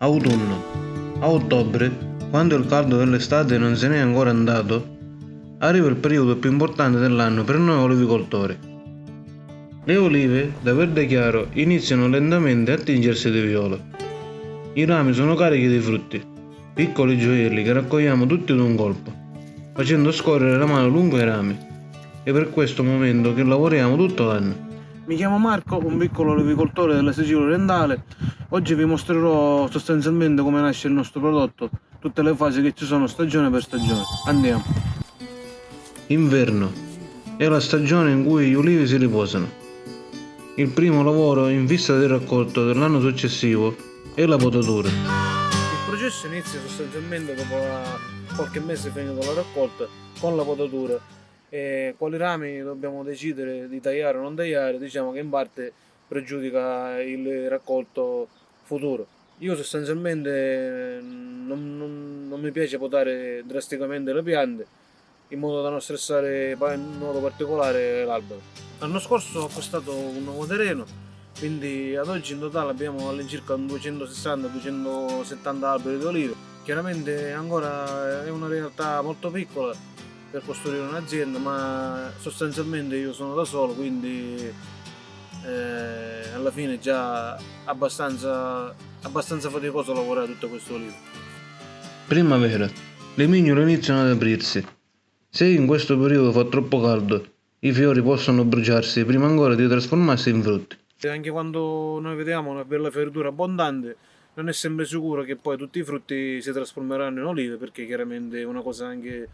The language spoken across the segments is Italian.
Autunno. A ottobre, quando il caldo dell'estate non se n'è ancora andato, arriva il periodo più importante dell'anno per noi olivicoltori. Le olive, da verde chiaro, iniziano lentamente a tingersi di viola. I rami sono carichi di frutti, piccoli gioielli che raccogliamo tutti d'un colpo, facendo scorrere la mano lungo i rami. È per questo momento che lavoriamo tutto l'anno. Mi chiamo Marco, un piccolo olivicoltore della Sicilia orientale. Oggi vi mostrerò sostanzialmente come nasce il nostro prodotto, tutte le fasi che ci sono stagione per stagione. Andiamo. Inverno. È la stagione in cui gli ulivi si riposano. Il primo lavoro in vista del raccolto dell'anno successivo è la potatura. Il processo inizia sostanzialmente dopo qualche mese finito la raccolta con la potatura. E quali rami dobbiamo decidere di tagliare o non tagliare, diciamo che in parte pregiudica il raccolto futuro. Io sostanzialmente non mi piace potare drasticamente le piante in modo da non stressare in modo particolare l'albero. L'anno scorso ho acquistato un nuovo terreno, quindi ad oggi in totale abbiamo all'incirca 260-270 alberi di olive. Chiaramente ancora è una realtà molto piccola per costruire un'azienda, ma sostanzialmente io sono da solo, quindi alla fine è già abbastanza faticoso lavorare tutte queste olive. Primavera. Le mignole iniziano ad aprirsi. Se in questo periodo fa troppo caldo, i fiori possono bruciarsi prima ancora di trasformarsi in frutti. E anche quando noi vediamo una bella fioritura abbondante, non è sempre sicuro che poi tutti i frutti si trasformeranno in olive, perché chiaramente è una cosa anche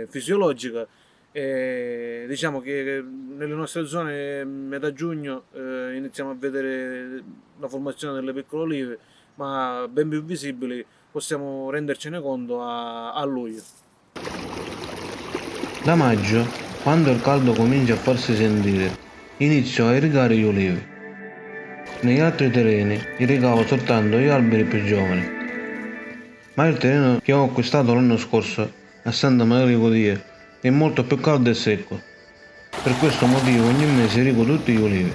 fisiologica. Diciamo che nelle nostre zone metà giugno iniziamo a vedere la formazione delle piccole olive, ma ben più visibili possiamo rendercene conto a luglio. Da maggio, quando il caldo comincia a farsi sentire, inizio a irrigare gli ulivi. Negli altri terreni irrigavo soltanto gli alberi più giovani, ma il terreno che ho acquistato l'anno scorso a Santa Maria di Godia è molto più caldo e secco. Per questo motivo ogni mese irrigo tutti gli ulivi.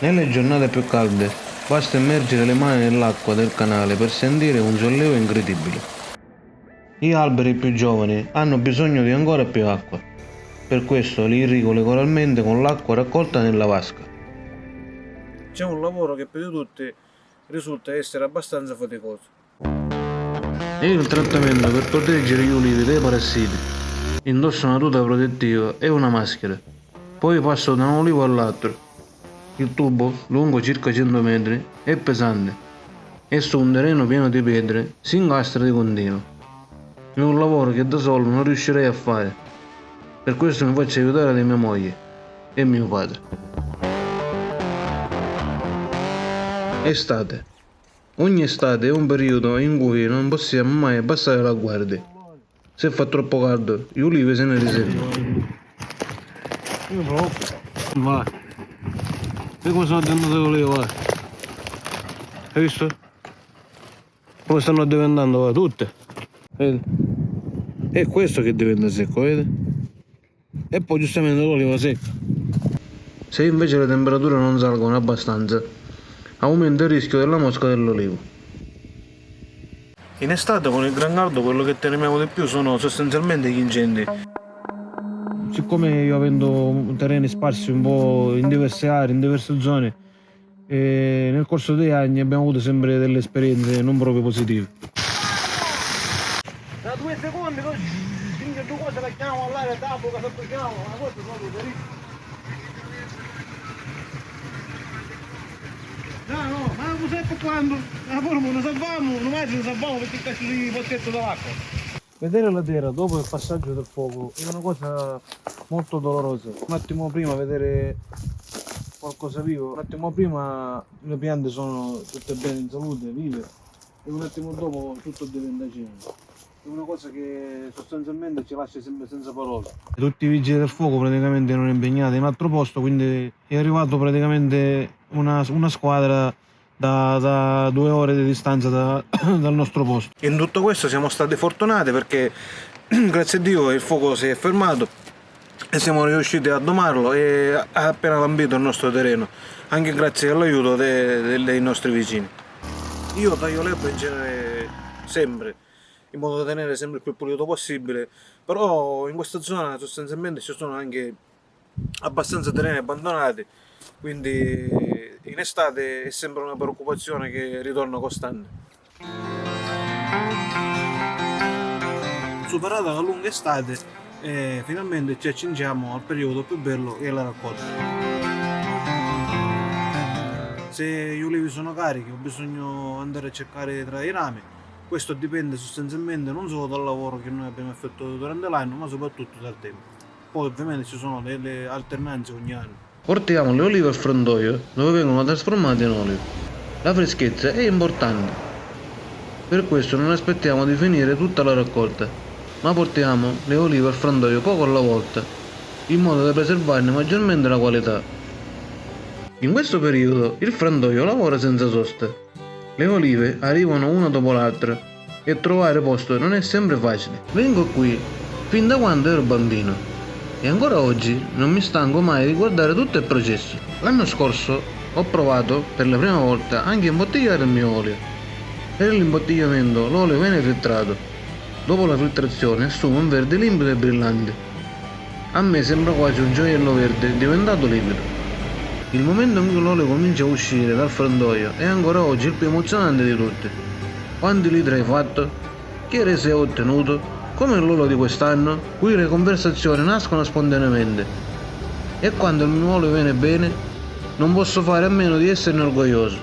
Nelle giornate più calde basta immergere le mani nell'acqua del canale per sentire un sollievo incredibile. Gli alberi più giovani hanno bisogno di ancora più acqua, per questo li irrigo regolarmente con l'acqua raccolta nella vasca. C'è un lavoro che per tutti risulta essere abbastanza faticoso. E il trattamento per proteggere gli ulivi dai parassiti. Indosso una tuta protettiva e una maschera. Poi passo da un ulivo all'altro. Il tubo, lungo circa 100 metri, è pesante e su un terreno pieno di pietre si incastra di continuo. È un lavoro che da solo non riuscirei a fare. Per questo mi faccio aiutare da mia moglie e mio padre. Estate. Ogni estate è un periodo in cui non possiamo mai abbassare la guardia. Se fa troppo caldo, gli ulivi se ne riservano. Io provo. Va. E come sono diventato l'olivo, va. Hai visto? Come stanno diventando, va, tutte. Vedi? È questo che diventa secco, vedi? E poi giustamente l'olivo secco. Se invece le temperature non salgono abbastanza, aumenta il rischio della mosca dell'olivo. In estate con il gran caldo quello che temiamo di più sono sostanzialmente gli incendi. Siccome io avendo terreni sparsi un po' in diverse aree, in diverse zone, nel corso degli anni abbiamo avuto sempre delle esperienze non proprio positive. Da 2 secondi così, finché due cose la chiamo all'aria, tapo, che sappiamo, una cosa proprio terribile. No, ma non sai quando? Non salviamo, non salviamo perché cazzo di pozzetto d'acqua. Vedere la terra dopo il passaggio del fuoco è una cosa molto dolorosa. Un attimo prima vedere qualcosa vivo, un attimo prima le piante sono tutte bene in salute, vive, e un attimo dopo tutto diventa cenere. È una cosa che sostanzialmente ci lascia sempre senza parole. Tutti i vigili del fuoco praticamente erano impegnati in un altro posto, quindi è arrivato praticamente una squadra da 2 ore di distanza dal nostro posto. In tutto questo siamo stati fortunati perché grazie a Dio il fuoco si è fermato e siamo riusciti a domarlo e ha appena lambito il nostro terreno, anche grazie all'aiuto dei nostri vicini. Io taglio l'erba in genere sempre, in modo da tenere sempre il più pulito possibile, però in questa zona sostanzialmente ci sono anche abbastanza terreni abbandonati, quindi in estate è sempre una preoccupazione che ritorna costante. Superata la lunga estate, finalmente ci accingiamo al periodo più bello che è la raccolta. Se gli ulivi sono carichi ho bisogno di andare a cercare tra i rami, questo dipende sostanzialmente non solo dal lavoro che noi abbiamo effettuato durante l'anno, ma soprattutto dal tempo. Poi ovviamente ci sono delle alternanze ogni anno. Portiamo le olive al frantoio dove vengono trasformate in olio. La freschezza è importante, per questo non aspettiamo di finire tutta la raccolta, ma portiamo le olive al frantoio poco alla volta, in modo da preservarne maggiormente la qualità. In questo periodo il frantoio lavora senza sosta. Le olive arrivano una dopo l'altra e trovare posto non è sempre facile. Vengo qui fin da quando ero bambino e ancora oggi non mi stanco mai di guardare tutto il processo. L'anno scorso ho provato per la prima volta anche a imbottigliare il mio olio. Per l'imbottigliamento l'olio viene filtrato. Dopo la filtrazione assume un verde limpido e brillante. A me sembra quasi un gioiello verde diventato liquido. Il momento in cui l'olio comincia a uscire dal frantoio è ancora oggi il più emozionante di tutti. Quanti litri hai fatto? Che rese hai ottenuto? Come l'olio di quest'anno? Qui le conversazioni nascono spontaneamente. E quando il mio olio viene bene, non posso fare a meno di esserne orgoglioso.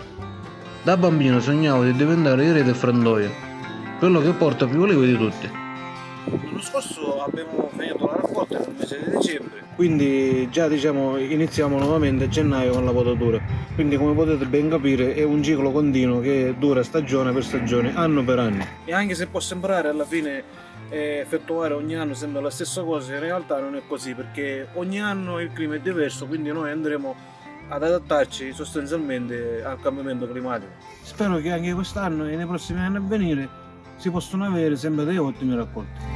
Da bambino sognavo di diventare il re del frantoio, quello che porta più olive di tutti. L'anno scorso abbiamo finito la raccolta nel mese di dicembre, quindi già iniziamo nuovamente a gennaio con la potatura. Quindi come potete ben capire è un ciclo continuo che dura stagione per stagione, anno per anno. E anche se può sembrare alla fine effettuare ogni anno sempre la stessa cosa, in realtà non è così, perché ogni anno il clima è diverso, quindi noi andremo ad adattarci sostanzialmente al cambiamento climatico. Spero che anche quest'anno e nei prossimi anni a venire si possono avere sempre delle ottime raccolte.